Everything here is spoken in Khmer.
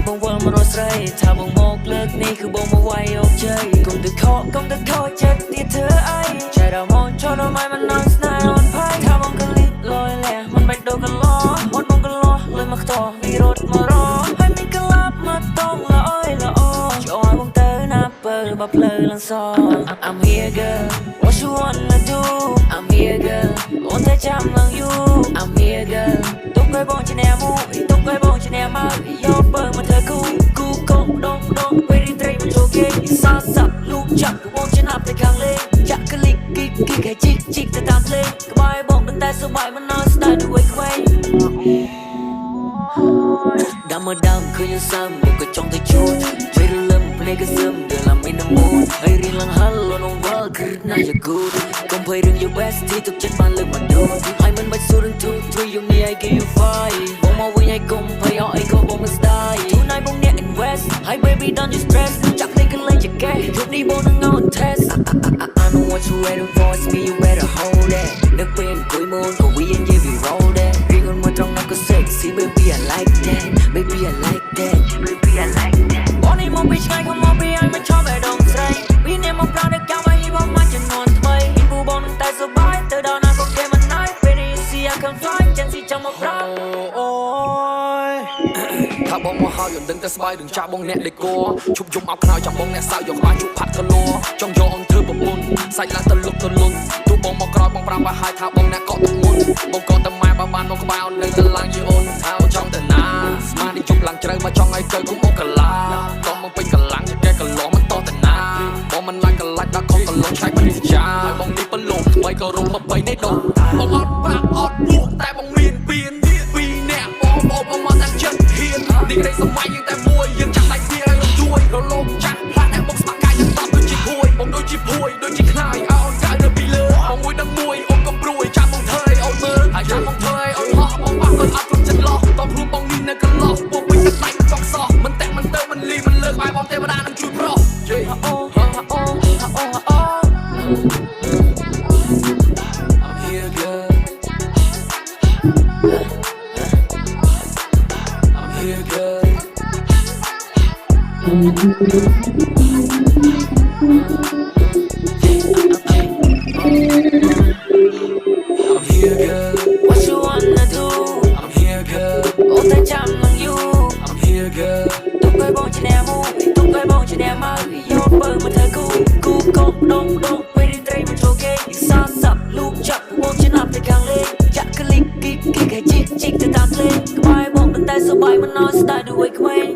បងវល់មករស់ស្រីថាបងមកលើកនេះគឺបងមកវាយអូខេកុំទៅខកចិត្តទៀតធ្វើអីចែកដល់មកចូលដល់ម៉ៃមិននន់ស្នេហ៍អនផៃថាបងកលិបលយលះមិនបាច់ដូរកន្លោអត់បងកន្លោលុយមកខ្ទោះពីរត់មករហើយមានកលាប់មកតងល្អយល្អចូលឲ្យបងទៅណាបើបើផ្លូវឡើងស I'm here girl what you wanna do I'm here girl អូនតែចាំឡើងយូ I'm here girl ទុកឲ្យបងជាអ្នកមួយទុកឲ្យបងជាអ្នកមកយកបើមកធ្វើគូកងដងពេលរីត្រីមកចូលគេសាសាប់លូកចាប់បងជាណាប់ទៅខាងលេចាក់កលិកគិកឲ្យជីកទៅតាមភ្លេងក្បែរបងដឹងតែសុបាយមិននន់ស្ដាយដូចខ្វែងដាំឃើញសាំមកក៏ចង់ទៅជួយជួយរលឹមភ្នែកក៏សឹមដែលឡាមីនមូនហើយរៀនឡើងហល់លនងវល់គឺណាស់យូរកុំភ័យរឿង your best ទីទុកចិត្តបានលើកមកដូនហើយមិនបាច់សួររឿង two three យំនេះ I give you five បងមកវិញឲ្យកុំភ័យអត់អីក៏បងមិនស្ដាយ tonight បងអ្នក invest ហើយ baby don't you stress ចាក់ភ្លេងកលេងជាកែជប់នេះបងនឹង on test I know what you waiting for it's me you better hold it នឹកពេលអង្គុយមុនក៏ we and give you roll that រៀងអនមកត្រង់ណាក៏ sexy baby I like that baby I like that baby I like that បងនេះមកពីឆ្ងាយ come on be I មិនឈប់ឯដងស្រីពីនេះមកប្រាំដឹកចាំឲ្យបងមកចំនួនថ្មីពូបងនឹងតែសុបាយទៅដល់ណាក៏គេមិនណៃពេលនេះ see I can fly ចាំស៊ីចាំមកប្រាំអូយថាបងមកហើយមិនដឹងតែស្បាយរឿងចាស់បងអ្នកដេកជប់យំអោបខ្នើយចាំបងអ្នកសើយកក្បាលជប់ផាត់ទៅលោចង់យកអង្គធ្វើប្រពន្ធសាច់ឡើងទៅលុកទៅលុនទូបងមកក្រោយបងប្រាប់ឲ្យហើយថាបងអ្នកកក់ទឹកមុនបងកក់តែម៉ែបើបានមកក្បាលនៅទៅឡើងជាអូនថាចង់ទៅណាស្មាននេះជប់ឡើងជ្រៅបើចង់ឲ្យទៅគុំអូកាឡាក៏មកពេញកម្លាំងកែកឡោមិនតទៅណាបងមិនឡាញ់កលាច់ដល់ខំកលងឆៃបរិយាបងនេះប្រឡូកថ្មីក៏រំប្របីនេះដងបងអត់ប្រាក់អត់លក់តែបងមានពៀនពីរអ្នកបងមកតែចិត្តហ៊ាននេះក្តីសម័យយើងតែមួយយើងចាំដៃគ្នាឲ្យជួយរលងចាស់ផ្លាត់តែមកស្មាក់កាយយើងតបដូចជាភួយបងដូចជាភួយដូចជាខ្នាយអោនចៅនៅពីលើបងមួយដឹងមួយអូនកំព្រួយចាំបងធ្វើឲ្យអូនមើលហើយចាំបងធ្វើឲ្យអូនហោះបងបាក់គាត់អត់គ្រប់ចិត្តលោះតខ្លួនបងនេះនៅកន្លោះពួកវិញតែដៃចង់សោះមិនតែមិនទៅមិនលីមិនលើកឲ្យបងទេវតានឹងជួយប្រុសយេអូI'm here girl I'm here girl I'm here girl what you wanna do I'm here girl អូនតែចាំនឹងយូ I'm here girl ទុកឲ្យបងជាអ្នកមួយទុកឲ្យបងជាអ្នកមកយកបើមកធ្វើគូកងដងពេលរីត្រីមកចូលគេសាសាប់លូកចាប់បងជាណាប់ទៅខាងលេចាក់កលិកគិកឲ្យជីកទៅតាមភ្លេងក្បែរបងដឹងតែសុបាយមិននន់ស្ដាយដូចខ្វែង